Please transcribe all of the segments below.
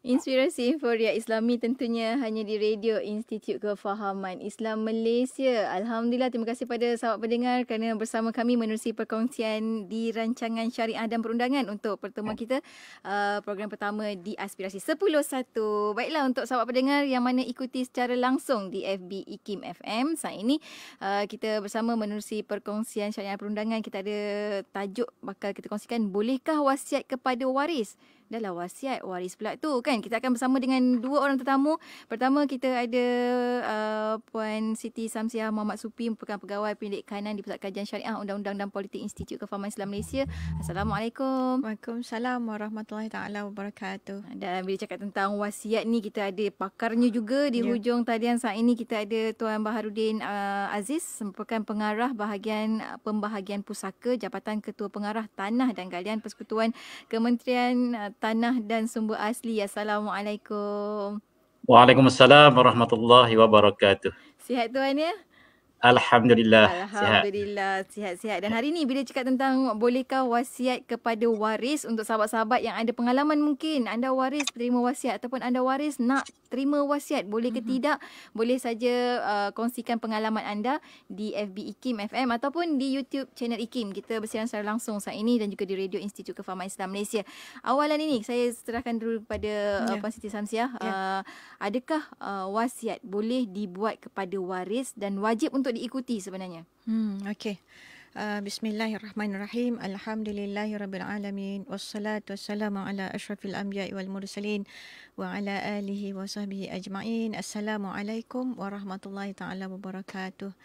Inspirasi Inforia Islami tentunya hanya di Radio Institut Kefahaman Islam Malaysia. Alhamdulillah, terima kasih pada sahabat pendengar kerana bersama kami menerusi perkongsian di rancangan Syariah dan Perundangan untuk pertemuan kita, program pertama di Aspirasi 10.1. Baiklah, untuk sahabat pendengar yang mana ikuti secara langsung di FB IKIM FM, saat ini kita bersama menerusi perkongsian Syariah dan Perundangan. Kita ada tajuk bakal kita kongsikan, bolehkah wasiat kepada waris? Dah lah, wasiat waris pula tu kan. Kita akan bersama dengan dua orang tetamu. Pertama kita ada Puan Siti Samsiah Muhammad Supi, merupakan pegawai pendidik kanan di Pusat Kajian Syariah Undang-Undang dan Politik Institut Kefahaman Islam Malaysia. Assalamualaikum. Waalaikumsalam warahmatullahi taala wabarakatuh. Dan bila cakap tentang wasiat ni, kita ada pakarnya juga di hujung talian saat ini. Kita ada Tuan Baharudin Aziz, merupakan pengarah bahagian pembahagian pusaka, Jabatan Ketua Pengarah Tanah dan Galian Persekutuan Kementerian Tanah dan Sumber Asli. Assalamualaikum. Waalaikumsalam warahmatullahi wabarakatuh. Sihat tuan ya? Alhamdulillah. Alhamdulillah, sihat-sihat. Dan hari ni bila cakap tentang bolehkah wasiat kepada waris, untuk sahabat-sahabat yang ada pengalaman, mungkin anda waris terima wasiat ataupun anda waris nak terima wasiat, boleh ke tidak? Boleh saja kongsikan pengalaman anda di FB IKIM FM ataupun di YouTube channel IKIM. Kita bersiaran secara langsung saat ini dan juga di Radio Institut Kefahaman Islam Malaysia. Awalan ini saya serahkan dulu kepada Puan Siti Samsiah. Adakah wasiat boleh dibuat kepada waris dan wajib untuk diikuti sebenarnya? Okey. Bismillahirrahmanirrahim. Alhamdulillahirrabbilalamin. Wassalatu wassalamu ala ashrafil anbiya'i wal mursalin wa ala alihi wa sahbihi ajma'in. Assalamualaikum warahmatullahi taala wabarakatuh.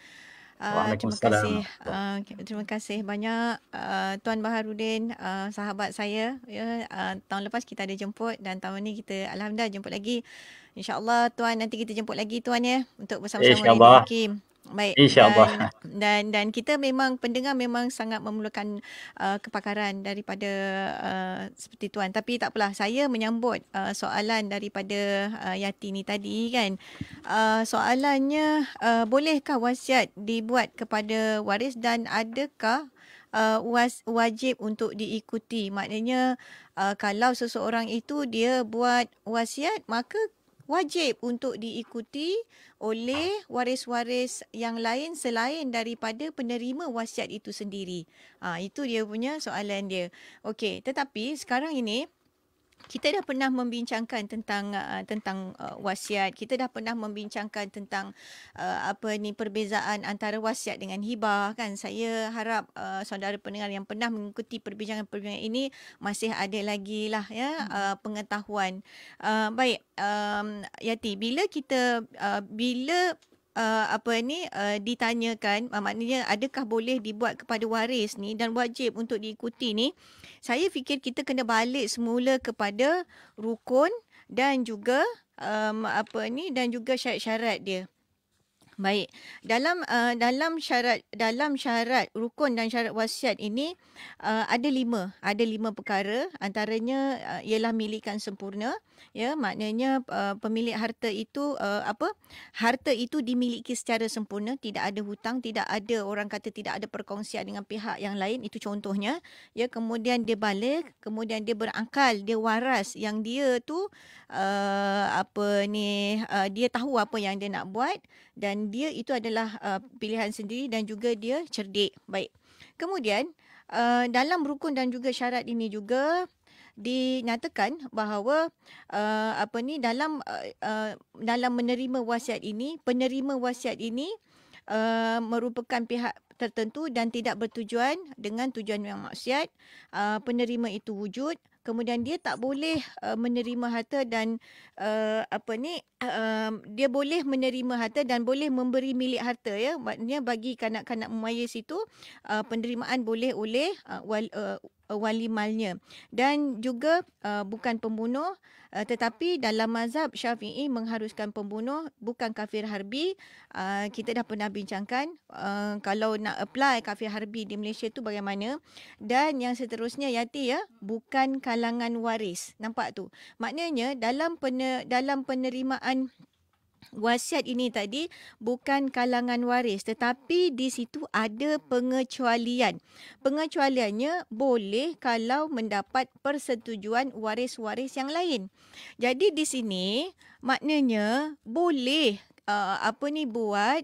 Terima kasih banyak Tuan Baharudin, sahabat saya ya. Tahun lepas kita ada jemput dan tahun ni kita alhamdulillah jemput lagi. InsyaAllah Tuan, nanti kita jemput lagi Tuan ya, untuk bersama-sama Radio IKIM. Baik. InsyaAllah. Dan kita memang, pendengar memang sangat memerlukan kepakaran daripada seperti Tuan. Tapi tak apalah, saya menyambut soalan daripada Yati ni tadi kan. Soalannya, bolehkah wasiat dibuat kepada waris dan adakah wajib untuk diikuti? Maknanya kalau seseorang itu dia buat wasiat, maka wajib untuk diikuti oleh waris-waris yang lain selain daripada penerima wasiat itu sendiri. Itu dia punya soalan dia. Okey, tetapi sekarang ini kita dah pernah membincangkan tentang wasiat. Kita dah pernah membincangkan tentang perbezaan antara wasiat dengan hibah kan. Saya harap saudara pendengar yang pernah mengikuti perbincangan-perbincangan ini masih ada lagi lah ya pengetahuan. Baik, Yati, bila kita ditanyakan, maknanya adakah boleh dibuat kepada waris ni dan wajib untuk diikuti ni, saya fikir kita kena balik semula kepada rukun dan juga dan juga syarat-syarat dia. Baik, dalam syarat rukun dan syarat wasiat ini ada lima perkara. Antaranya ialah milikan sempurna, ya, maknanya pemilik harta itu harta itu dimiliki secara sempurna, tidak ada hutang, tidak ada, orang kata tidak ada perkongsian dengan pihak yang lain, itu contohnya, ya. Kemudian dia baligh, kemudian dia berakal, dia waras, yang dia tu dia tahu apa yang dia nak buat dan dia itu adalah pilihan sendiri dan juga dia cerdik. Baik. Kemudian dalam rukun dan juga syarat ini juga dinyatakan bahawa dalam menerima wasiat ini, penerima wasiat ini merupakan pihak tertentu dan tidak bertujuan dengan tujuan yang maksiat. Penerima itu wujud. Kemudian dia tak boleh menerima harta dan dia boleh menerima harta dan boleh memberi milik harta, ya. Maknanya bagi kanak-kanak memayis itu penerimaan boleh oleh wali malnya, dan juga bukan pembunuh, tetapi dalam mazhab Syafi'i mengharuskan pembunuh, bukan kafir harbi. Kita dah pernah bincangkan kalau nak apply kafir harbi di Malaysia tu bagaimana. Dan yang seterusnya Yati, ya, bukan kalangan waris. Nampak tu? Maknanya dalam penerimaan wasiat ini tadi bukan kalangan waris, tetapi di situ ada pengecualian. Pengecualiannya boleh kalau mendapat persetujuan waris-waris yang lain. Jadi di sini maknanya boleh buat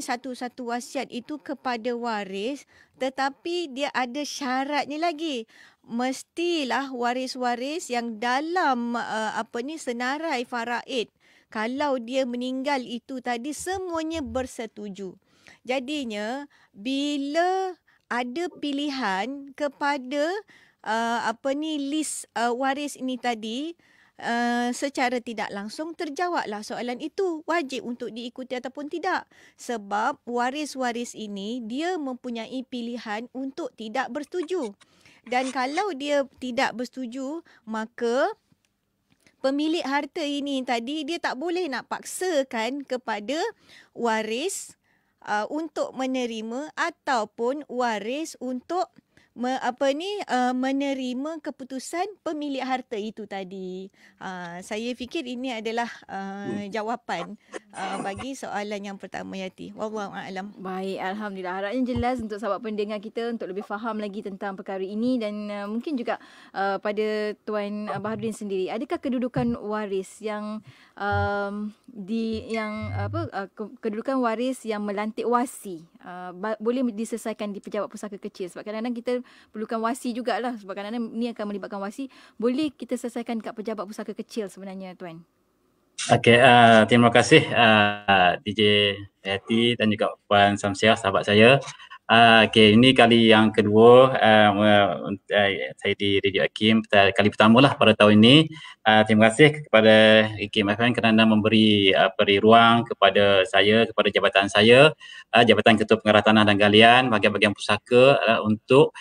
satu-satu wasiat itu kepada waris, tetapi dia ada syaratnya lagi. Mestilah waris-waris yang dalam senarai faraid, kalau dia meninggal itu tadi semuanya bersetuju. Jadinya bila ada pilihan kepada list waris ini tadi, secara tidak langsung terjawablah soalan itu, wajib untuk diikuti ataupun tidak. Sebab waris-waris ini dia mempunyai pilihan untuk tidak bersetuju. Dan kalau dia tidak bersetuju, maka pemilik harta ini tadi dia tak boleh nak paksakan kepada waris untuk menerima ataupun waris untuk menerima keputusan pemilik harta itu tadi. Saya fikir ini adalah jawapan bagi soalan yang pertama, Yati. Wallahu a'lam. Baik, alhamdulillah. Harapnya jelas untuk sahabat pendengar kita untuk lebih faham lagi tentang perkara ini, dan mungkin juga pada Tuan Baharudin sendiri, adakah kedudukan waris yang kedudukan waris yang melantik wasi boleh diselesaikan di pejabat pusaka kecil? Sebab kadang-kadang kita perlukan wasi jugalah, sebab kadang-kadang ni akan melibatkan wasi. Boleh kita selesaikan kat pejabat pusaka kecil sebenarnya, Tuan? Okey, terima kasih DJ Yati dan juga Puan Samsiah, sahabat saya. Okey, ini kali yang kedua saya di Radio Hakim, kali pertama lah pada tahun ini. Terima kasih kepada Hakim FM kerana memberi ruang kepada saya, kepada jabatan saya, Jabatan Ketua Pengarah Tanah dan Galian bahagian-bahagian pusaka, untuk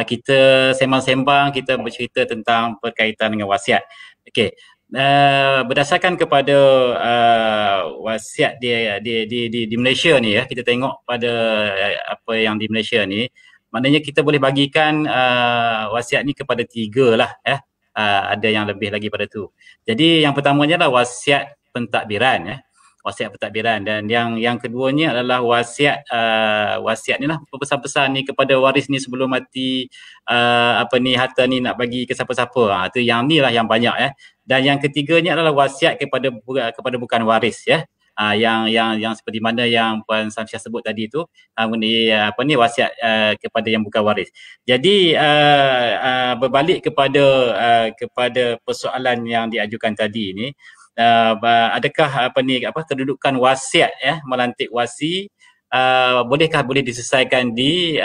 kita sembang-sembang, kita bercerita tentang berkaitan dengan wasiat. Okey. Berdasarkan kepada wasiat di Malaysia ni, ya, kita tengok pada apa yang di Malaysia ni, maknanya kita boleh bagikan wasiat ni kepada 3 lah, ya. Ada yang lebih lagi pada tu. Jadi yang pertamanya adalah wasiat pentadbiran, ya. Wasiat pentadbiran, dan yang keduanya adalah wasiat ni lah, pesan-pesan ni kepada waris ni sebelum mati, harta ni nak bagi ke siapa-siapa. Tu yang ni lah yang banyak, ya. Dan yang ketiganya adalah wasiat kepada bukan waris, ya. Yang seperti mana yang Puan Samsiah sebut tadi tu, wasiat kepada yang bukan waris. Jadi berbalik kepada persoalan yang diajukan tadi ni, adakah kedudukan wasiat, ya, melantik wasi, boleh diselesaikan di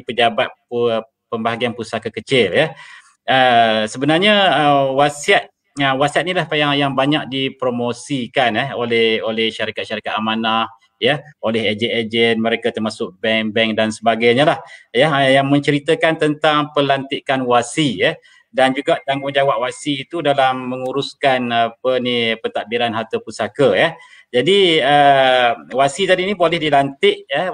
pejabat pembahagian pusaka kecil, ya. Sebenarnya wasiat ni lah yang banyak dipromosikan oleh syarikat-syarikat amanah, ya, oleh ejen-ejen mereka, termasuk bank-bank dan sebagainya lah, ya, yang menceritakan tentang pelantikan wasi, ya, dan juga tanggungjawab wasi itu dalam menguruskan pentadbiran harta pusaka, ya. Jadi wasi tadi ni boleh dilantik, ya,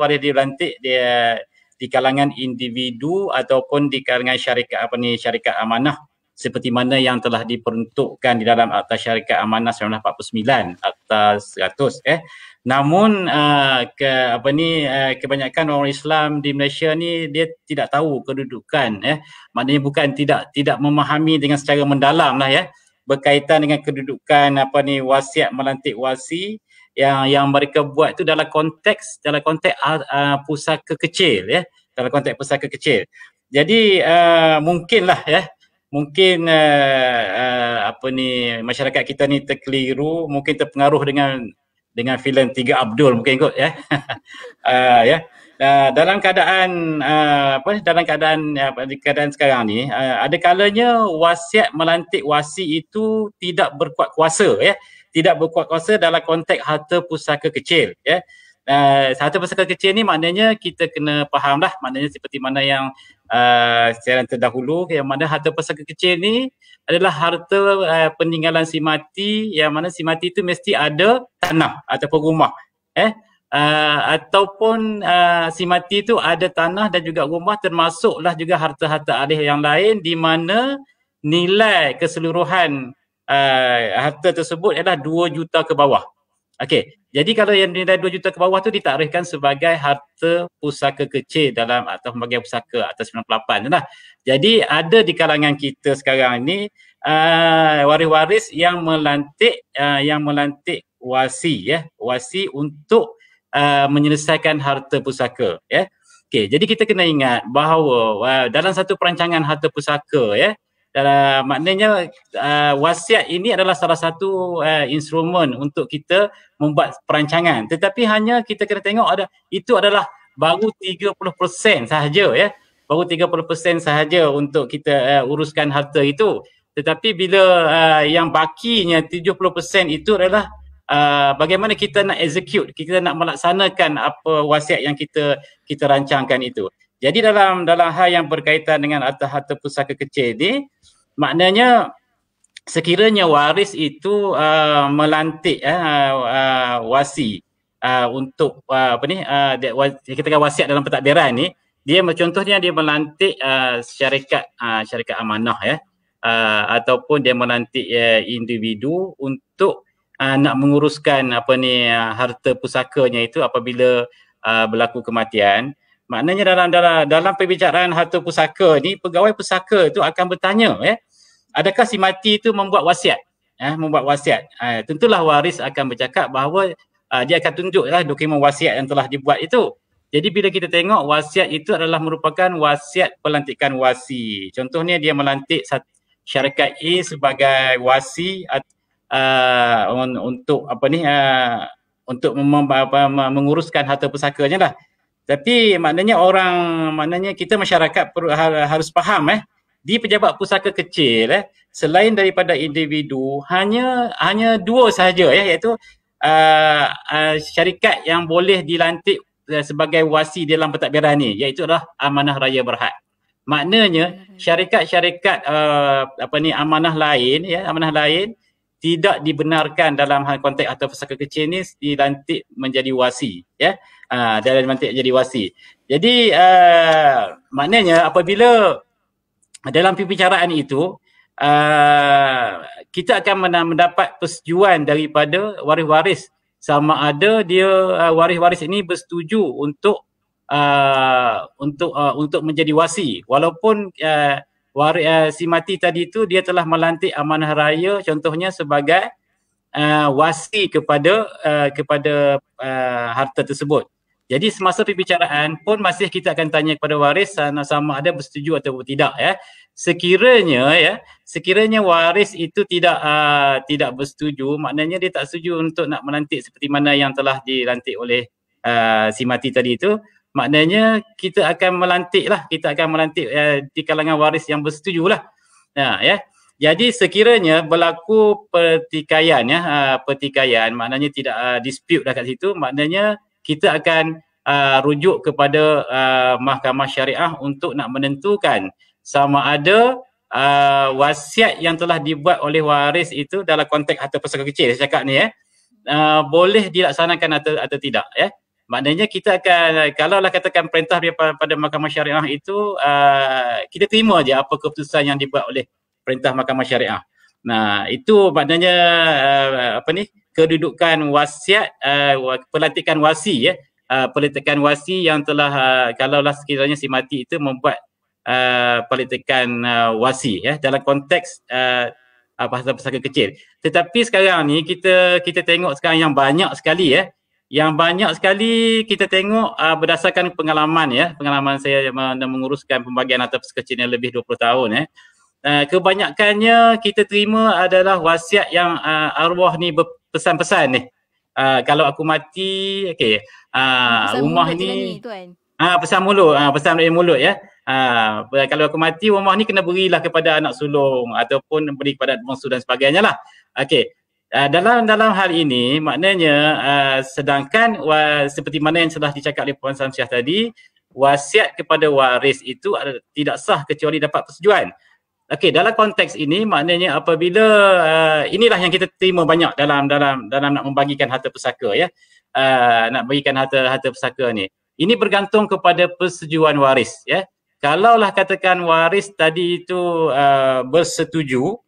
dia di kalangan individu ataupun di kalangan syarikat amanah, seperti mana yang telah diperuntukkan di dalam Akta Syarikat Amanah 1949 Akta 100, Namun kebanyakan orang Islam di Malaysia ni dia tidak tahu kedudukan, maknanya bukan tidak memahami dengan secara mendalam lah, ya, berkaitan dengan kedudukan wasiat melantik wasi yang mereka buat tu dalam konteks pusaka kecil, ya, dalam konteks pusaka kecil. Jadi mungkinlah, ya, mungkin masyarakat kita ni terkeliru, mungkin terpengaruh dengan filem Tiga Abdul mungkin kot, ya. Ya. Dalam keadaan sekarang ni, ada kalanya wasiat melantik wasi itu tidak berkuat kuasa, ya. Tidak berkuat kuasa dalam konteks harta pusaka kecil, ya. harta pusaka kecil ni maknanya kita kena faham lah, maknanya seperti mana yang siaran terdahulu, yang mana harta pusaka kecil ni adalah harta peninggalan si mati, yang mana si mati tu mesti ada tanah ataupun rumah. Ataupun si mati tu ada tanah dan juga rumah, termasuklah juga harta-harta ahli yang lain di mana nilai keseluruhan harta tersebut adalah 2 juta ke bawah. Okey, jadi kalau yang nilai 2 juta ke bawah tu ditakrifkan sebagai harta pusaka kecil dalam atau pembagian pusaka atas 98 tu lah. Jadi ada di kalangan kita sekarang ni waris-waris yang melantik wasi, wasi untuk menyelesaikan harta pusaka, Okey, jadi kita kena ingat bahawa dalam satu perancangan harta pusaka, maknanya wasiat ini adalah salah satu instrumen untuk kita membuat perancangan, tetapi hanya kita kena tengok itu adalah baru 30% sahaja, baru 30% sahaja untuk kita uruskan harta itu. Tetapi bila yang bakinya 70% itu adalah bagaimana kita nak execute, kita nak melaksanakan apa wasiat yang kita rancangkan itu. Jadi dalam hal yang berkaitan dengan harta pusaka kecil ni, maknanya sekiranya waris itu melantik wasi untuk kita kata wasiat dalam pentadbiran ni, dia contohnya dia melantik syarikat amanah, ataupun dia melantik individu untuk nak menguruskan harta pusakanya itu apabila berlaku kematian. Maknanya dalam perbicaraan harta pusaka ni, pegawai pusaka itu akan bertanya, adakah si mati itu membuat wasiat? Tentulah waris akan bercakap bahawa dia akan tunjuklah dokumen wasiat yang telah dibuat itu. Jadi bila kita tengok wasiat itu adalah merupakan wasiat pelantikan wasi. Contohnya dia melantik syarikat A sebagai wasi untuk untuk menguruskan harta pusakanya lah. Tapi maknanya kita masyarakat harus faham, di pejabat pusaka kecil, selain daripada individu, hanya 2 sahaja, iaitu syarikat yang boleh dilantik sebagai wasi dalam pentadbiran ni, iaitu adalah Amanah Raya Berhad. Maknanya syarikat-syarikat amanah lain tidak dibenarkan dalam konteks harta pusaka kecil ni dilantik menjadi wasi, dalam dilantik jadi wasi. Jadi maknanya apabila dalam perbicaraan itu kita akan mendapat persetujuan daripada waris-waris, sama ada dia waris-waris ini bersetuju untuk menjadi wasi, walaupun si mati tadi itu dia telah melantik amanah raya contohnya sebagai wasi kepada harta tersebut. Jadi semasa perbicaraan pun masih kita akan tanya kepada waris sama ada bersetuju atau tidak, Sekiranya waris itu tidak bersetuju, maknanya dia tak setuju untuk nak melantik seperti mana yang telah dilantik oleh si mati tadi itu, maknanya kita akan melantik di kalangan waris yang bersetuju lah. Jadi sekiranya berlaku pertikaian, maknanya tidak dispute dah kat situ, maknanya kita akan rujuk kepada mahkamah syariah untuk nak menentukan sama ada wasiat yang telah dibuat oleh waris itu dalam konteks harta pusaka kecil saya cakap ni, boleh dilaksanakan atau tidak, Maknanya kita akan, kalaulah katakan perintah daripada mahkamah syariah itu, kita terima je apa keputusan yang dibuat oleh perintah mahkamah syariah. Nah, itu maknanya kedudukan wasiat, pelantikan wasi, pelantikan wasi yang telah kalaulah sekiranya si mati itu membuat pelantikan wasi, dalam konteks harta pusaka kecil. Tetapi sekarang ni kita tengok sekarang yang banyak sekali, kita tengok berdasarkan pengalaman saya menguruskan pembagian harta pusaka kecil yang lebih 20 tahun, kebanyakannya kita terima adalah wasiat yang arwah ni berpesan-pesan ni. Kalau aku mati, rumah ni pesan mulut, pesan dari mulut, kalau aku mati, rumah ni kena berilah kepada anak sulung ataupun beri kepada bangsu dan sebagainya lah. dalam hal ini maknanya sedangkan seperti mana yang telah dicakap oleh Puan Samsiah tadi, wasiat kepada waris itu tidak sah kecuali dapat persetujuan. Okey, dalam konteks ini maknanya apabila inilah yang kita terima banyak dalam nak membagikan harta pusaka ya. Nak bagikan harta pusaka ni. Ini bergantung kepada persetujuan waris ya. Kalaulah katakan waris tadi itu bersetuju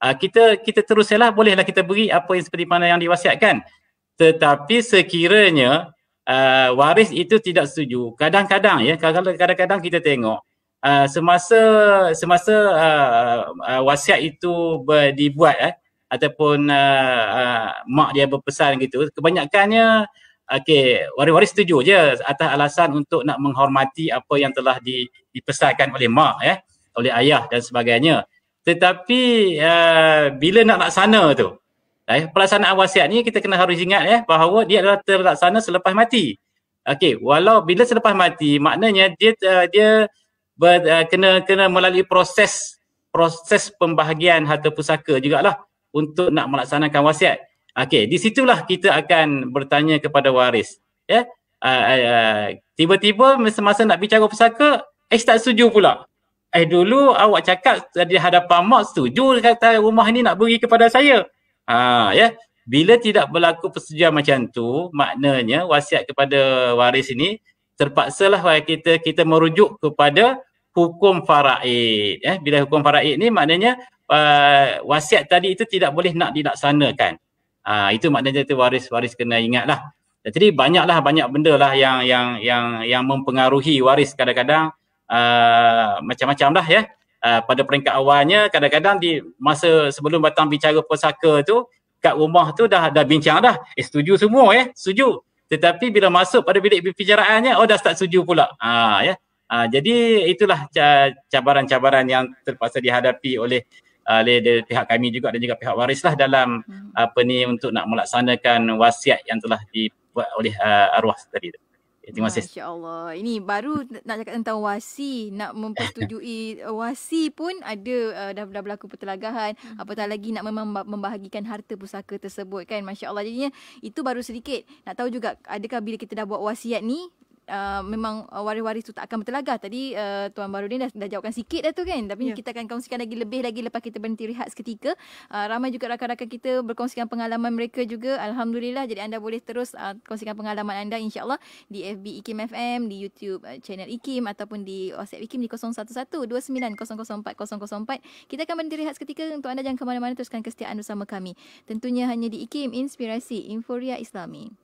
kita teruslah bolehlah kita beri apa yang seperti mana yang diwasiatkan. Tetapi sekiranya waris itu tidak setuju, kadang-kadang kita tengok semasa wasiat itu dibuat ataupun mak dia berpesan gitu, kebanyakannya waris-waris setuju je atas alasan untuk nak menghormati apa yang telah dipesankan oleh mak oleh ayah dan sebagainya. Tetapi bila nak laksana tu, pelaksanaan wasiat ni kita kena harus ingat bahawa dia adalah terlaksana selepas mati. Okey, walau bila selepas mati maknanya dia kena melalui proses pembahagian harta pusaka jugalah untuk nak melaksanakan wasiat. Okey, di situlah kita akan bertanya kepada waris. Tiba-tiba semasa nak bicara pusaka, tak setuju pula. Dulu awak cakap di hadapan mak setuju kata rumah ni nak beri kepada saya. Bila tidak berlaku persetujuan macam tu, maknanya wasiat kepada waris ini terpaksalah kita merujuk kepada hukum faraid. Bila hukum faraid ni maknanya wasiat tadi itu tidak boleh nak dilaksanakan. Itu maknanya tu waris kena ingatlah. Jadi banyak benda lah yang mempengaruhi waris kadang-kadang. Macam-macam lah pada peringkat awalnya kadang-kadang di masa sebelum datang bicara pusaka tu kat rumah tu dah bincang dah setuju semua setuju, tetapi bila masuk pada bilik perbicaraannya dah tak setuju pula. Jadi itulah cabaran-cabaran yang terpaksa dihadapi oleh pihak kami juga dan juga pihak waris lah dalam untuk nak melaksanakan wasiat yang telah dibuat oleh arwah tadi tu. Terima kasih. Masya Allah. Ini baru nak cakap tentang wasi. Nak mempersetujui wasi pun ada dah berlaku pertelagahan. Apatah lagi nak membahagikan harta pusaka tersebut kan. Masya Allah. Jadinya itu baru sedikit. Nak tahu juga adakah bila kita dah buat wasiat ni memang waris-waris tu tak akan bertelagah. Tadi Tuan Baharudin dah jawabkan sikit dah tu kan. Tapi kita akan kongsikan lebih lagi lepas kita berhenti rehat seketika. Ramai juga rakan-rakan kita berkongsikan pengalaman mereka juga. Alhamdulillah. Jadi anda boleh terus kongsikan pengalaman anda insya-Allah di FB IKIM FM, di YouTube channel IKIM ataupun di WhatsApp IKIM di 0112900404. Kita akan berhenti rehat seketika. Untuk anda jangan ke mana-mana, teruskan kesetiaan bersama kami. Tentunya hanya di IKIM Inspirasi Inforia Islami.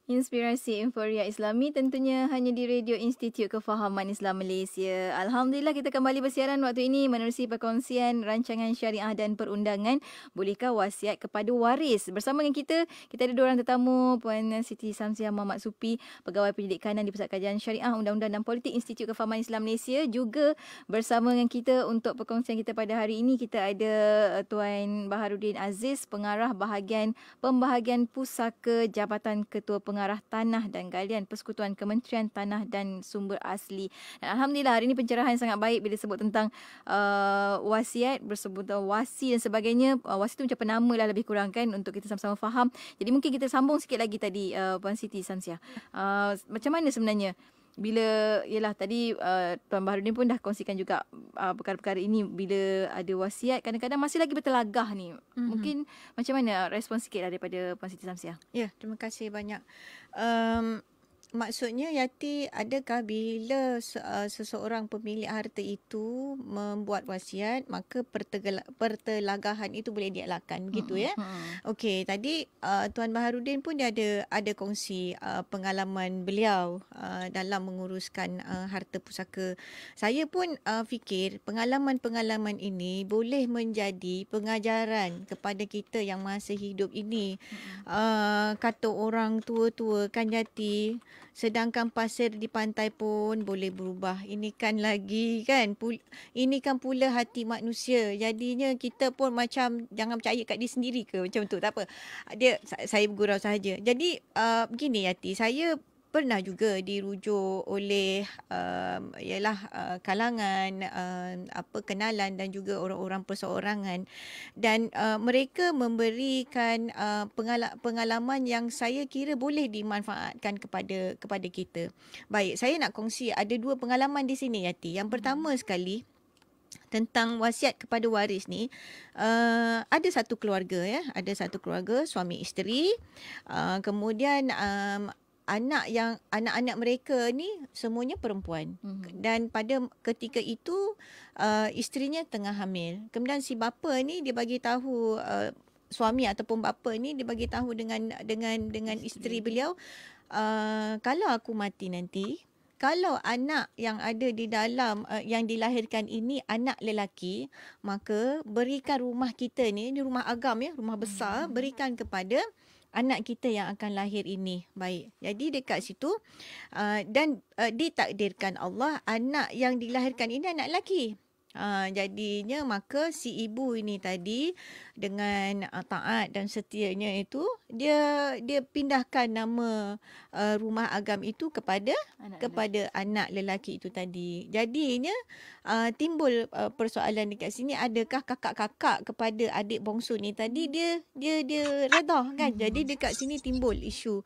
Inspirasi Inforia Islami tentunya hanya di Radio Institut Kefahaman Islam Malaysia. Alhamdulillah kita kembali bersiaran waktu ini menerusi perkongsian rancangan syariah dan perundangan. Bolehkah wasiat kepada waris? Bersama dengan kita ada dua orang tetamu, Puan Siti Samsiah Muhammad Supi, Pegawai Pendidikan di Pusat Kajian Syariah, Undang-Undang dan Politik Institut Kefahaman Islam Malaysia. Juga bersama dengan kita untuk perkongsian kita pada hari ini, kita ada Tuan Baharudin Aziz, Pengarah Bahagian Pembahagian Pusaka Jabatan Ketua Pengarah Tanah dan Galian Persekutuan Kementerian Tanah dan Sumber Asli. Dan Alhamdulillah hari ini pencerahan sangat baik bila sebut tentang wasiat, bersebut wasi dan sebagainya. Wasi itu macam penama lah lebih kurang kan, untuk kita sama-sama faham. Jadi mungkin kita sambung sikit lagi tadi Puan Siti Samsiah. Macam mana sebenarnya bila, yalah tadi Tuan Baharudin pun dah kongsikan juga perkara-perkara ini, bila ada wasiat kadang-kadang masih lagi bertelagah ni. Mungkin macam mana respon sikit daripada Puan Siti Samsiah? Ya, terima kasih banyak. Maksudnya Yati, adakah bila seseorang pemilik harta itu membuat wasiat, maka pertelagahan itu boleh dielakkan, begitu ya? Okey, tadi Tuan Baharudin pun dia ada kongsi pengalaman beliau dalam menguruskan harta pusaka. Saya pun fikir pengalaman-pengalaman ini boleh menjadi pengajaran kepada kita yang masih hidup ini. Kata orang tua-tua kan Yati, sedangkan pasir di pantai pun boleh berubah. Ini kan lagi kan, ini kan pula hati manusia. Jadinya kita pun macam jangan percaya kat dia sendiri ke, macam tu. Tak apa. Saya bergurau sahaja. Jadi begini Yati, saya pernah juga dirujuk oleh kalangan kenalan dan juga orang-orang perseorangan, dan mereka memberikan pengalaman yang saya kira boleh dimanfaatkan kepada kita. Baik, saya nak kongsi ada dua pengalaman di sini Yati. Yang pertama sekali tentang wasiat kepada waris ni, ada satu keluarga ada satu keluarga, suami isteri, kemudian anak-anak mereka ni semuanya perempuan. Dan pada ketika itu isterinya tengah hamil. Kemudian si bapa ni dia bagi tahu, suami ataupun bapa ni dia bagi tahu dengan isteri beliau, kalau aku mati nanti, kalau anak yang ada di dalam yang dilahirkan ini anak lelaki, maka berikan rumah kita ni rumah agam rumah besar, berikan kepada anak kita yang akan lahir ini. Baik. Jadi dekat situ dan ditakdirkan Allah anak yang dilahirkan ini anak lelaki. Jadinya maka si ibu ini tadi dengan taat dan setianya itu dia pindahkan nama rumah agam itu kepada anak lelaki itu tadi. Jadinya timbul persoalan dekat sini, adakah kakak-kakak kepada adik bongsu ni tadi dia redha kan? Jadi dekat sini timbul isu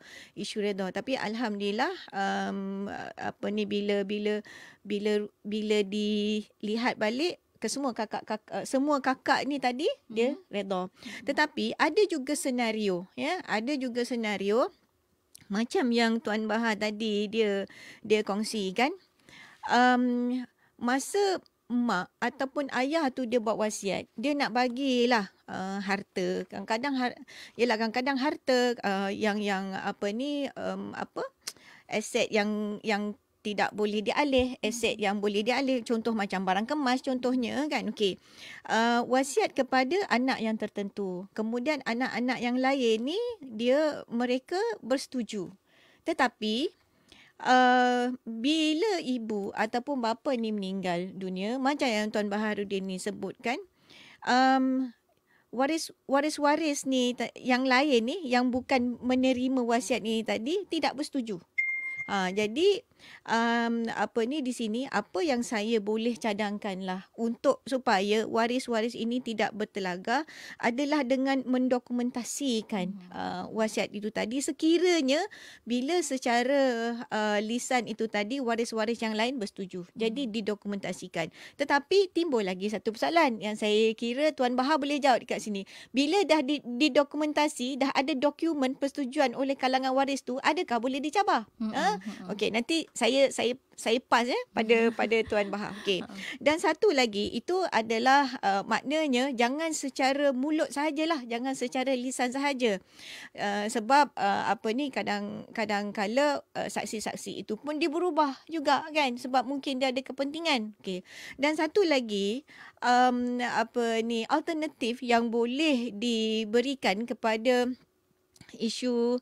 redha. Tapi alhamdulillah bila dilihat balik ke semua kakak ni tadi dia redha. Tetapi ada juga senario ada juga senario macam yang Tuan Bahar tadi dia kongsikan. Masa mak ataupun ayah tu dia buat wasiat, dia nak bagilah harta. Kadang-kadang harta yang aset yang tidak boleh dialih, aset yang boleh dialih, contoh macam barang kemas contohnya kan. Okey. Wasiat kepada anak yang tertentu. Kemudian anak-anak yang lain ni mereka bersetuju. Tetapi bila ibu ataupun bapa ni meninggal dunia, macam yang Tuan Baharudin ni sebutkan, waris-waris ni yang lain ni yang bukan menerima wasiat ni tadi tidak bersetuju. Jadi di sini apa yang saya boleh cadangkanlah untuk supaya waris-waris ini tidak bertelaga adalah dengan mendokumentasikan wasiat itu tadi, sekiranya bila secara lisan itu tadi waris-waris yang lain bersetuju. Jadi didokumentasikan. Tetapi timbul lagi satu persoalan yang saya kira Tuan Bahar boleh jawab dekat sini. Bila dah didokumentasi, dah ada dokumen persetujuan oleh kalangan waris tu, adakah boleh dicabar? Okey, nanti saya pass pada Tuan Bahar. Okey. Dan satu lagi itu adalah maknanya jangan secara mulut sahajalah, jangan secara lisan sahaja. Sebab kadang kala saksi-saksi itu pun dia berubah juga kan, sebab mungkin dia ada kepentingan. Okey. Dan satu lagi alternatif yang boleh diberikan kepada isu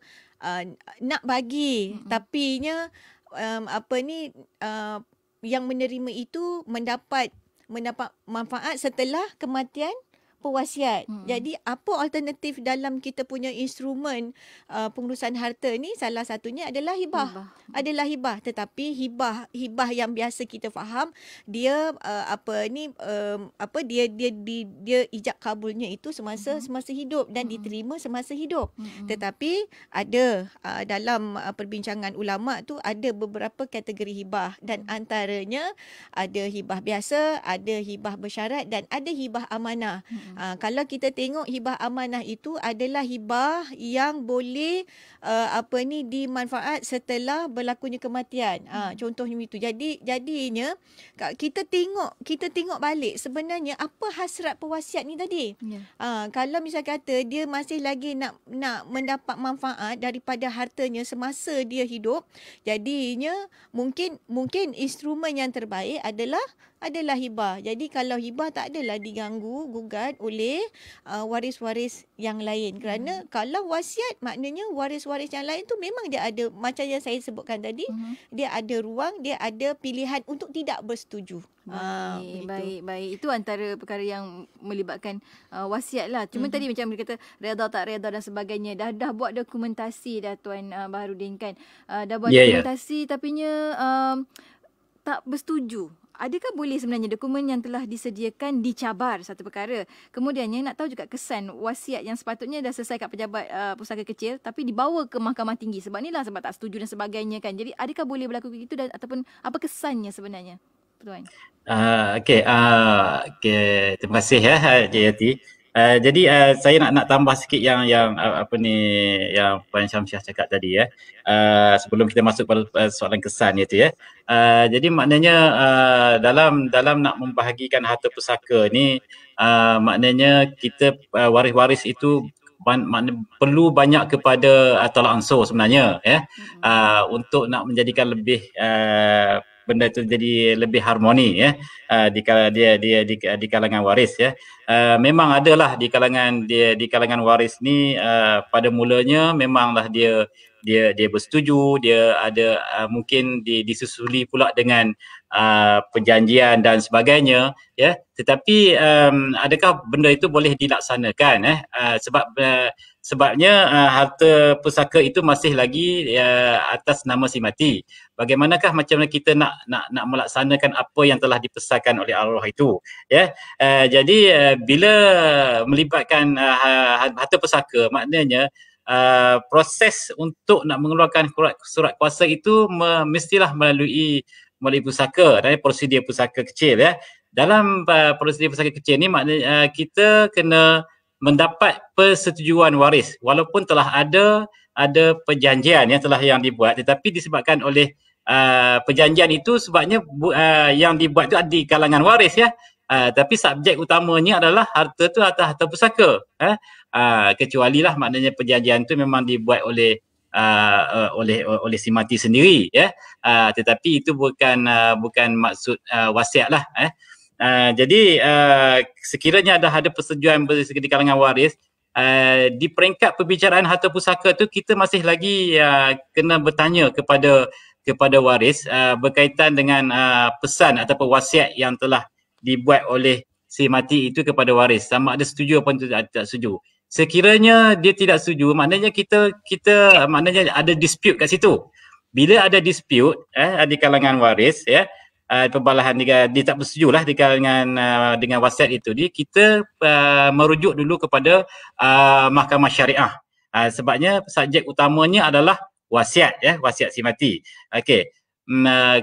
nak bagi tapinya yang menerima itu mendapat manfaat setelah kematian pewasiat. Jadi apa alternatif dalam kita punya instrumen pengurusan harta ni? Salah satunya adalah hibah. Adalah hibah, tetapi hibah yang biasa kita faham dia dia ijab kabulnya itu semasa hidup dan diterima semasa hidup. Tetapi ada dalam perbincangan ulama tu ada beberapa kategori hibah, dan antaranya ada hibah biasa, ada hibah bersyarat dan ada hibah amanah. Kalau kita tengok hibah amanah itu adalah hibah yang boleh dimanfaat setelah berlakunya kematian. Contohnya itu. Jadinya kita tengok balik sebenarnya apa hasrat pewasiat ni tadi. Kalau misal kata dia masih lagi nak mendapat manfaat daripada hartanya semasa dia hidup, jadinya mungkin instrumen yang terbaik adalah hibah. Jadi kalau hibah tak adalah diganggu gugat oleh waris-waris yang lain. Kerana kalau wasiat maknanya waris-waris yang lain tu memang dia ada, macam yang saya sebutkan tadi, dia ada ruang, dia ada pilihan untuk tidak bersetuju. Baik. Itu antara perkara yang melibatkan wasiat lah. Cuma tadi macam dia kata reda tak reda dan sebagainya. Dah buat dokumentasi dah Tuan Baharudin kan. Dah buat dokumentasi tapinya tak bersetuju. Adakah boleh sebenarnya dokumen yang telah disediakan dicabar, satu perkara. Kemudiannya nak tahu juga kesan wasiat yang sepatutnya dah selesai kat pejabat pusaka kecil tapi dibawa ke mahkamah tinggi. Sebab tak setuju dan sebagainya kan. Jadi adakah boleh berlaku begitu dan ataupun apa kesannya sebenarnya, Tuan? Okey, terima kasih Cik Yati. Jadi saya nak tambah sikit yang Puan Syamsiah cakap tadi sebelum kita masuk pada soalan kesan itu jadi maknanya dalam nak membahagikan harta pusaka ni maknanya kita waris-waris itu perlu banyak kepada tolak ansur sebenarnya untuk nak menjadikan lebih benda itu jadi lebih harmoni di kalangan waris memang adalah di kalangan waris ni pada mulanya memanglah dia bersetuju, dia ada mungkin disusuli pula dengan perjanjian dan sebagainya tetapi adakah benda itu boleh dilaksanakan sebabnya harta pusaka itu masih lagi atas nama si mati. Bagaimanakah macam mana kita nak melaksanakan apa yang telah dipesankan oleh arwah itu jadi bila melibatkan harta pusaka maknanya proses untuk nak mengeluarkan surat kuasa itu mestilah melalui pusaka dan prosedur pusaka kecil dalam prosedur pusaka kecil ni maknanya kita kena mendapat persetujuan waris walaupun telah ada perjanjian yang dibuat, tetapi disebabkan oleh perjanjian itu sebabnya yang dibuat itu di kalangan waris tapi subjek utamanya adalah harta tu harta pusaka kecuali lah maknanya perjanjian tu memang dibuat oleh si mati sendiri tetapi itu bukan maksud wasiat lah jadi sekiranya ada persetujuan di kalangan waris di peringkat perbicaraan harta pusaka tu kita masih lagi kena bertanya kepada waris berkaitan dengan pesan ataupun wasiat yang telah dibuat oleh si mati itu kepada waris, sama ada setuju ataupun tidak setuju. Sekiranya dia tidak setuju maknanya kita maknanya ada dispute kat situ. Bila ada dispute di kalangan waris perbalahan dia tak bersetuju lah di kalangan dengan wasiat itu, kita merujuk dulu kepada mahkamah syariah sebabnya subjek utamanya adalah wasiat wasiat si mati. Okey,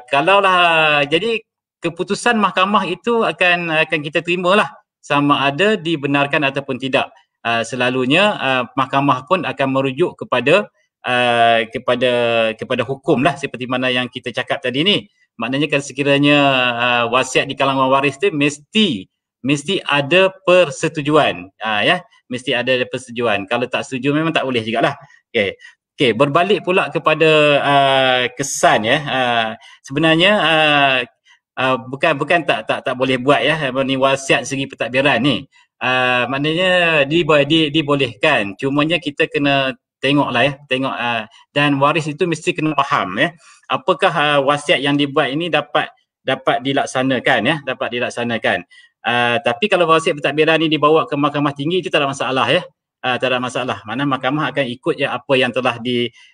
kalaulah jadi keputusan mahkamah itu akan kita terimalah sama ada dibenarkan ataupun tidak. Selalunya mahkamah pun akan merujuk kepada kepada hukum lah, seperti mana yang kita cakap tadi ni. Maknanya kan sekiranya wasiat di kalangan waris tu mesti ada persetujuan, ya, mesti ada persetujuan. Kalau tak setuju memang tak boleh jugalah. Okey, berbalik pula kepada kesan, ya. Sebenarnya bukan tak boleh buat, ya, ni wasiat segi pentadbiran ni. Maknanya dibolehkan, cumanya kita kena tengoklah, ya, dan waris itu mesti kena faham, ya, apakah wasiat yang dibuat ini dapat dilaksanakan, ya, dapat dilaksanakan. Tapi kalau wasiat pentadbiran ini dibawa ke mahkamah tinggi, itu tak ada masalah, ya. Tak ada masalah. Mana mahkamah akan ikut, ya, apa yang telah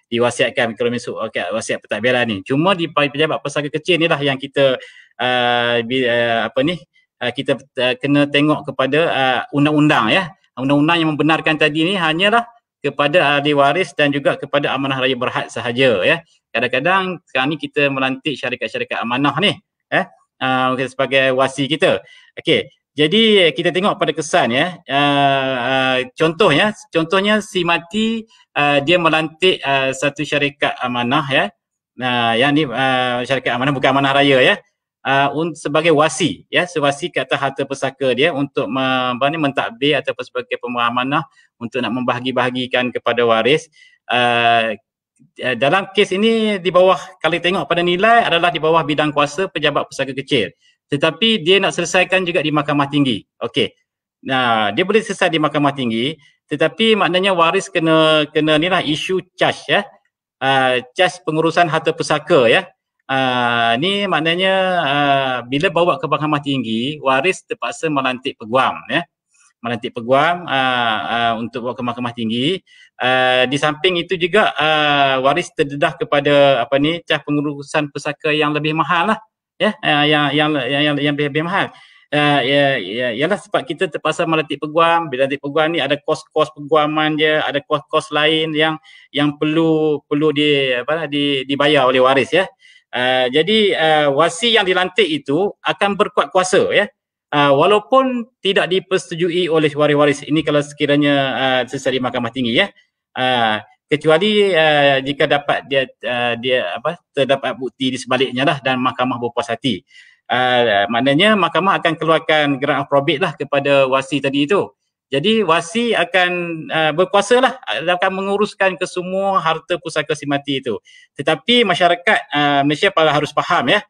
diwasiatkan kalau masuk wasiat pentadbiran ni. Cuma di pejabat pesaka kecil ni lah yang kita kita kena tengok kepada undang-undang, ya. Undang-undang yang membenarkan tadi ni hanyalah kepada ahli waris dan juga kepada amanah raya berhad sahaja, ya. Kadang-kadang sekarang ni kita melantik syarikat-syarikat amanah ni, sebagai wasi kita. Okey, jadi kita tengok pada kesan, ya. Contohnya si mati dia melantik satu syarikat amanah, ya. Yang ni syarikat amanah bukan amanah raya, ya. Sebagai wasi, ya, sewasi ke atas harta pusaka dia untuk mentadbir ataupun sebagai pemerah untuk nak membahagi-bahagikan kepada waris. Dalam kes ini di bawah, kalau tengok pada nilai adalah di bawah bidang kuasa pejabat pusaka kecil, tetapi dia nak selesaikan juga di mahkamah tinggi. Okey, dia boleh selesai di mahkamah tinggi, tetapi maknanya waris kena ni lah isu charge, ya, charge pengurusan harta pusaka, ya. Ni maknanya bila bawa ke mahkamah tinggi, waris terpaksa melantik peguam, ya, melantik peguam untuk bawa ke mahkamah tinggi. Di samping itu juga waris terdedah kepada cas pengurusan pusaka yang lebih mahal lah, ya, yang lebih mahal. Ialah sebab kita terpaksa melantik peguam. Bila lantik peguam ni ada kos-kos peguaman dia, ada kos-kos lain yang perlu dibayar oleh waris, ya. Jadi wasi yang dilantik itu akan berkuat kuasa, ya, walaupun tidak dipersetujui oleh waris-waris. Ini kalau sekiranya selesai di mahkamah tinggi, ya. Kecuali jika dapat terdapat bukti di sebaliknya lah dan mahkamah berpuas hati. Maknanya mahkamah akan keluarkan grant of probate lah kepada wasi tadi itu. Jadi wasi akan berkuasa lah, akan menguruskan ke semua harta pusaka si mati itu. Tetapi masyarakat Malaysia harus faham, ya.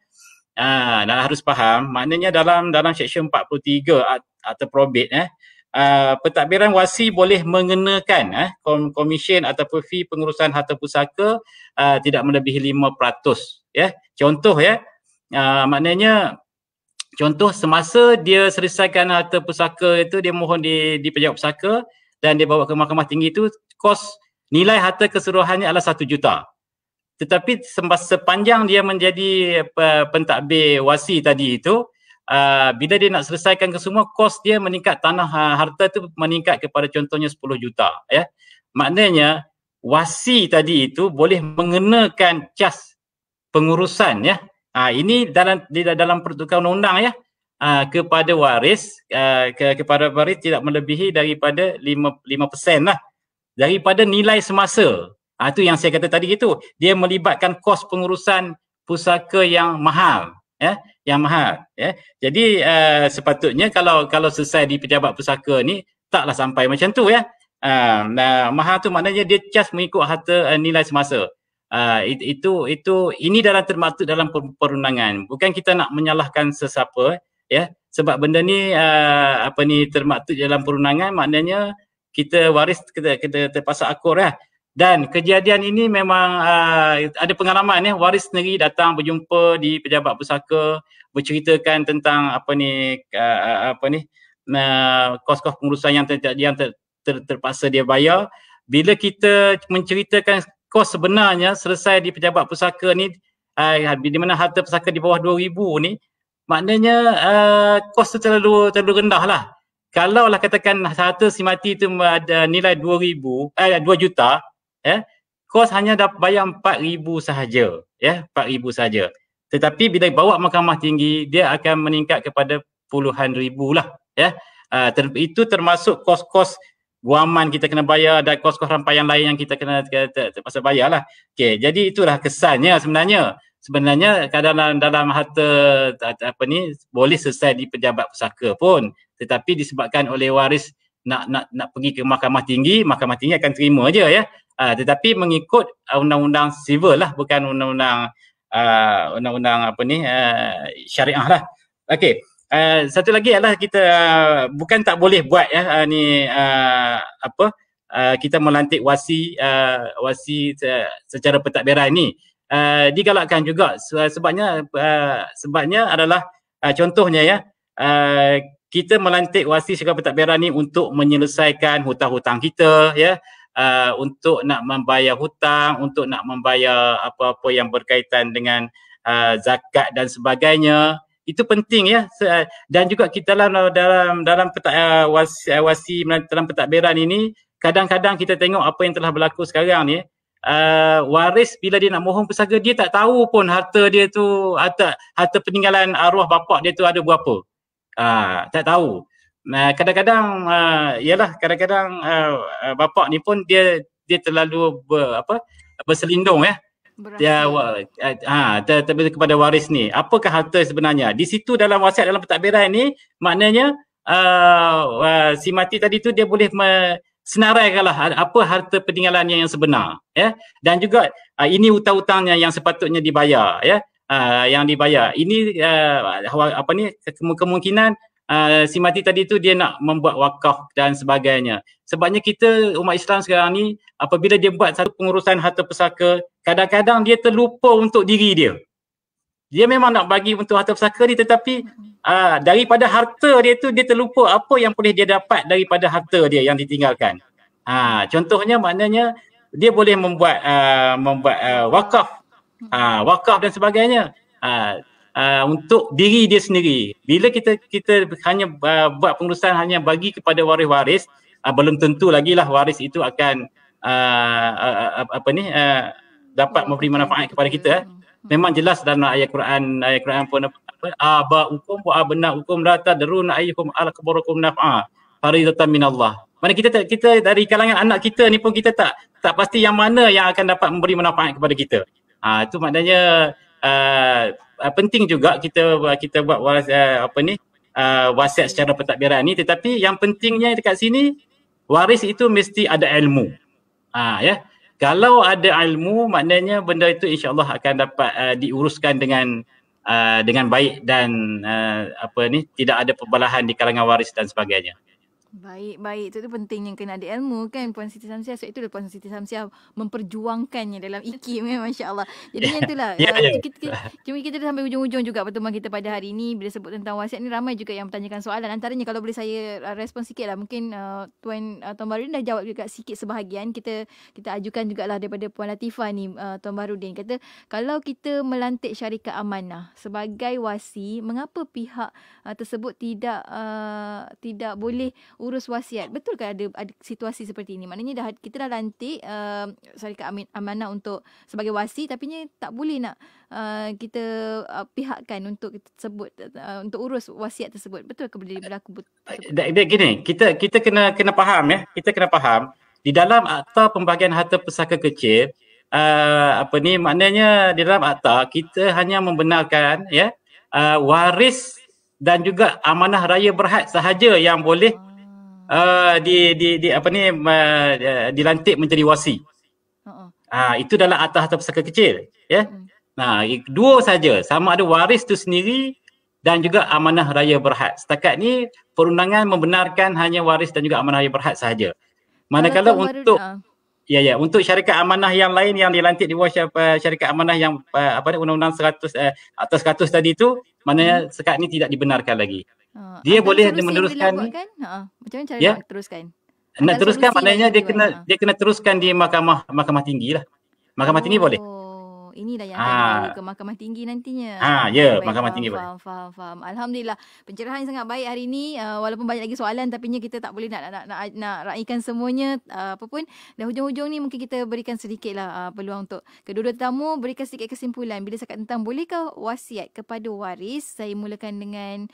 Harus faham, maknanya dalam Seksyen 43 Akta Probate, pentadbiran wasi boleh mengenakan komisen ataupun fee pengurusan harta pusaka tidak melebihi 5%, ya. Contoh, ya, maknanya contoh semasa dia selesaikan harta pusaka itu, dia mohon di pejabat pusaka dan dia bawa ke mahkamah tinggi itu, kos nilai harta keseluruhannya adalah 1 juta. Tetapi sepanjang dia menjadi pentadbir wasi tadi itu, bila dia nak selesaikan ke semua, kos dia meningkat, tanah harta itu meningkat kepada contohnya 10 juta, ya. Maknanya wasi tadi itu boleh mengenakan cas pengurusan, ya. Ini dalam peruntukan undang-undang, ya, kepada waris, kepada waris tidak melebihi daripada 5% lah daripada nilai semasa. Itu yang saya kata tadi itu, dia melibatkan kos pengurusan pusaka yang mahal, ya, yang mahal, ya. Jadi sepatutnya kalau selesai di pejabat pusaka ni taklah sampai macam tu, ya. Mahal tu maknanya dia just mengikut harta nilai semasa. Ini termaktub dalam perundangan. Bukan kita nak menyalahkan sesiapa, ya, sebab benda ni termaktub dalam perundangan, maknanya kita waris kita terpaksa akur, ya. Dan kejadian ini memang ada pengalaman, ya, waris sendiri datang berjumpa di pejabat pusaka, berceritakan tentang kos-kos pengurusan yang terpaksa dia bayar. Bila kita menceritakan kos sebenarnya selesai di pejabat pusaka ni, di mana harta pusaka di bawah 2,000 ni, maknanya kos tu terlalu rendah lah. Kalau lah katakan harta si mati tu ada nilai 2 juta, ya, kos hanya dapat bayar 4,000 sahaja, ya, 4,000 sahaja. Tetapi bila bawa mahkamah tinggi, dia akan meningkat kepada puluhan ribu lah, ya. Itu termasuk kos-kos guaman kita kena bayar dan kos-kos rampayan lain yang kita kena terpaksa bayar lah. Okey, jadi itulah kesannya sebenarnya. Sebenarnya dalam harta apa ni boleh selesai di pejabat pusaka pun, tetapi disebabkan oleh waris nak pergi ke mahkamah tinggi akan terima je ya. Tetapi mengikut undang-undang civil lah, bukan undang-undang apa ni syariah lah. Okey. Satu lagi adalah kita bukan tak boleh buat ya kita melantik wasi secara pentadbiran ni. Digalakkan juga sebabnya adalah contohnya ya kita melantik wasi secara pentadbiran ni untuk menyelesaikan hutang-hutang kita ya, untuk nak membayar hutang, untuk nak membayar apa-apa yang berkaitan dengan zakat dan sebagainya. Itu penting ya, dan juga kita dalam wasi dalam pentadbiran ini kadang-kadang kita tengok apa yang telah berlaku sekarang ni, waris bila dia nak mohon pusaka dia tak tahu pun harta dia tu, harta peninggalan arwah bapak dia tu ada berapa. Tak tahu. Kadang-kadang kadang-kadang bapak ni pun dia terlalu berselindung ya. Dia kepada waris ni. Apakah harta sebenarnya? Di situ dalam wasiat dalam pentadbiran ni maknanya si mati tadi tu dia boleh senaraikanlah apa harta peninggalannya yang sebenar ya. Dan juga ini hutang-hutangnya yang sepatutnya dibayar ya. Yang dibayar. Ini kemungkinan si mati tadi tu dia nak membuat wakaf dan sebagainya. Sebabnya kita umat Islam sekarang ni apabila dia buat satu pengurusan harta pusaka, kadang-kadang dia terlupa untuk diri dia. Dia memang nak bagi untuk harta pusaka ni, tetapi daripada harta dia tu dia terlupa apa yang boleh dia dapat daripada harta dia yang ditinggalkan. Contohnya maknanya dia boleh membuat wakaf. Wakaf dan sebagainya. Untuk diri dia sendiri. Bila kita hanya buat pengurusan hanya bagi kepada waris-waris, belum tentu lagi lah waris itu akan dapat memberi manfaat kepada kita. Memang jelas dalam ayat Quran pun aba'ukum wa abna'ukum la tadruna ayyukum akbarukum naf'a faridatan minallah. Mana kita dari kalangan anak kita ni pun kita tak pasti yang mana yang akan dapat memberi manfaat kepada kita. Itu maknanya penting juga kita buat wasiat secara pentadbiran ni, tetapi yang pentingnya dekat sini waris itu mesti ada ilmu. Ya. Kalau ada ilmu maknanya benda itu insya-Allah akan dapat diuruskan dengan baik dan tidak ada perbalahan di kalangan waris dan sebagainya. Baik. Itu pentingnya kena ada ilmu kan Puan Siti Samsiah. So itulah Puan Siti Samsiah memperjuangkannya dalam IKIM masya-Allah. Jadi itulah cuma kita dah sampai hujung-hujung juga pertemuan kita pada hari ini. Bila sebut tentang wasiat ni ramai juga yang bertanyakan soalan. Antaranya kalau boleh saya respon sikitlah, mungkin Tuan Baharudin dah jawab juga sikit sebahagian. Kita ajukan jugalah daripada Puan Latifah ni, Tuan Baharudin kata kalau kita melantik syarikat amanah sebagai wasi, mengapa pihak tersebut tidak boleh urus wasiat? Betul kan ada situasi seperti ini? Maknanya kita dah lantik syarikat amanah untuk sebagai wasi, tapi tak boleh nak kita pihakkan untuk tersebut untuk urus wasiat tersebut. Betul ke boleh berlaku gini, kita kena faham ya. Kita kena faham di dalam akta pembahagian harta pusaka kecil, maknanya di dalam akta kita hanya membenarkan ya waris dan juga amanah raya berhad sahaja yang boleh dilantik menjadi wasi. Itu dalam akta harta pusaka kecil ya. Dua saja, sama ada waris tu sendiri dan juga amanah raya berhad. Setakat ni perundangan membenarkan hanya waris dan juga amanah raya berhad sahaja. Manakala untuk syarikat amanah yang lain yang dilantik di bawah syarikat amanah yang undang-undang 100 atas 100 tadi tu, maknanya sekarang ni tidak dibenarkan lagi. Dia boleh meneruskan kan? Macam mana cara nak teruskan? Nak teruskan maknanya dia kena teruskan di mahkamah tinggi lah. Mahkamah tinggi boleh. Inilah yang akan dibawa ke mahkamah tinggi nantinya. Mahkamah tinggi boleh. Faham. Alhamdulillah. Pencerahan yang sangat baik hari ini. Walaupun banyak lagi soalan, tapi kita tak boleh nak raikan semuanya. Apapun, dah hujung-hujung ni mungkin kita berikan sedikitlah peluang untuk kedua-dua tetamu berikan sedikit kesimpulan bila cakap tentang bolehkah wasiat kepada waris. Saya mulakan dengan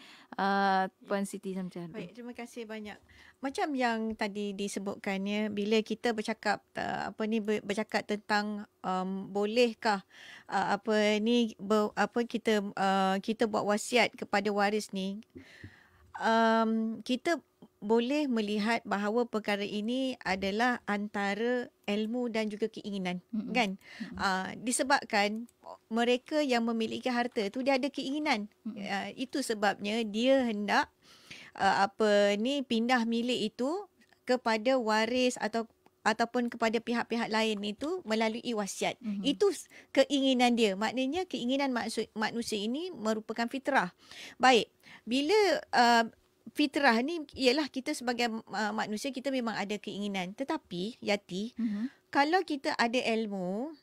Puan Siti Samsiah. Baik, terima kasih banyak Macam yang tadi disebutkan ya, bila kita bercakap bercakap tentang bolehkah kita buat wasiat kepada waris ni, kita boleh melihat bahawa perkara ini adalah antara ilmu dan juga keinginan, kan? Disebabkan mereka yang memiliki harta tu dia ada keinginan. Itu sebabnya dia hendak pindah milik itu kepada waris ataupun kepada pihak-pihak lain itu melalui wasiat. Itu keinginan dia. Maknanya keinginan manusia ini merupakan fitrah. Baik, bila fitrah ni ialah kita sebagai manusia kita memang ada keinginan. Tetapi Yati, kalau kita ada ilmu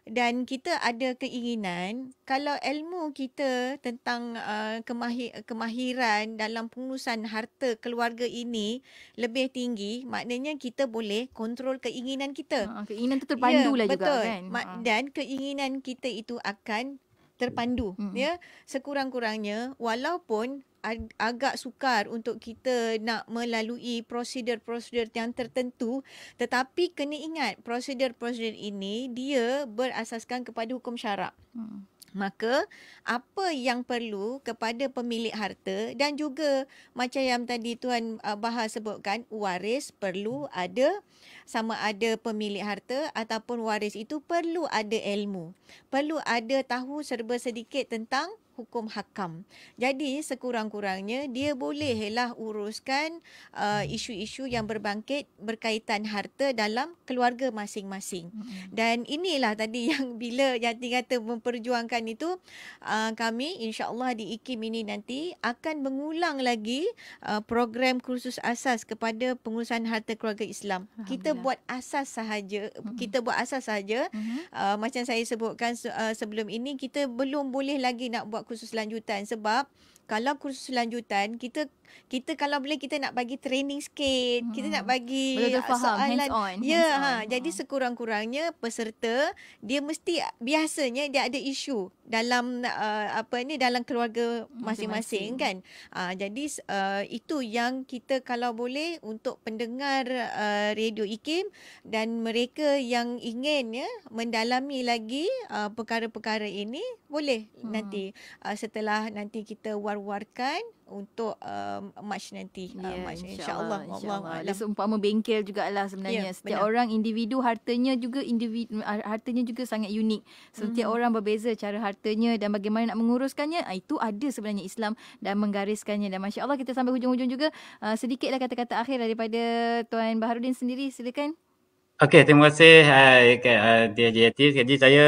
dan kita ada keinginan, kalau ilmu kita tentang kemahiran dalam pengurusan harta keluarga ini lebih tinggi, maknanya kita boleh kontrol keinginan kita. Keinginan tu terpandu lah juga betul. kan. Dan keinginan kita itu akan terpandu. Ya, sekurang-kurangnya walaupun agak sukar untuk kita nak melalui prosedur-prosedur yang tertentu, tetapi kena ingat prosedur-prosedur ini dia berasaskan kepada hukum syarak. Maka apa yang perlu kepada pemilik harta dan juga macam yang tadi Tuan Bahar sebutkan, waris perlu ada, sama ada pemilik harta ataupun waris itu perlu ada ilmu. Perlu ada tahu serba sedikit tentang hukum hakam. Jadi sekurang-kurangnya dia bolehlah uruskan isu-isu yang berbangkit berkaitan harta dalam keluarga masing-masing. Dan inilah tadi yang bila Yati kata memperjuangkan itu, kami insya-Allah di IKIM ini nanti akan mengulang lagi program kursus asas kepada pengurusan harta keluarga Islam. Kita buat asas sahaja, macam saya sebutkan sebelum ini, kita belum boleh lagi nak buat kursus lanjutan sebab kalau kursus lanjutan kita kalau boleh kita nak bagi training sikit, kita nak bagi soalan jadi sekurang-kurangnya peserta dia mesti biasanya dia ada isu dalam dalam keluarga masing-masing kan. Jadi itu yang kita kalau boleh untuk pendengar radio IKIM dan mereka yang ingin mendalami lagi perkara-perkara ini boleh nanti setelah nanti kita war-warkan untuk March nanti. March insya-Allah. Ada seumpama bengkel jugalah sebenarnya. Setiap orang individu hartanya juga sangat unik. Setiap orang berbeza cara hartanya dan bagaimana nak menguruskannya. Itu ada sebenarnya Islam dan menggariskannya. Dan masya-Allah kita sampai hujung-hujung juga. Sedikitlah kata-kata akhir daripada Tuan Baharudin sendiri, silakan. Okey, terima kasih DJT. Jadi saya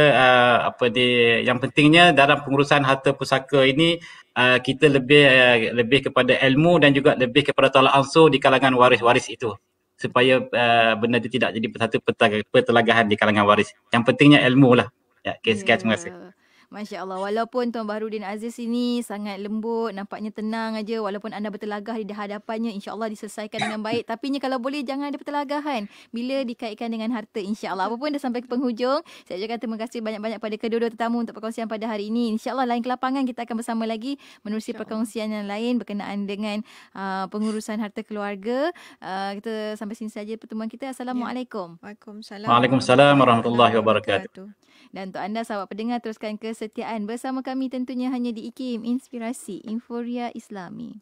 yang pentingnya dalam pengurusan harta pusaka ini kita lebih kepada ilmu dan juga lebih kepada tolak ansur di kalangan waris-waris itu supaya benda itu tidak jadi satu pertelagahan di kalangan waris. Yang pentingnya ilmu lah. Ya, okey, sekian, terima kasih. Masya Allah, walaupun Tuan Baharudin Aziz ini sangat lembut, nampaknya tenang aja, walaupun anda bertelagah di hadapannya, insya-Allah diselesaikan dengan baik. Tapi kalau boleh jangan ada pertelagahan bila dikaitkan dengan harta, insya-Allah. Apapun dah sampai ke penghujung, saya ucapkan terima kasih banyak-banyak pada kedua-dua tetamu untuk perkongsian pada hari ini. Insya-Allah lain kelapangan kita akan bersama lagi menerusi perkongsian yang lain berkenaan dengan pengurusan harta keluarga. Kita sampai sini saja pertemuan kita. Assalamualaikum. Waalaikumsalam warahmatullahi wabarakatuh. Dan untuk anda sahabat pendengar, teruskan kesetiaan bersama kami tentunya hanya di IKIM Inspirasi Inforia Islami.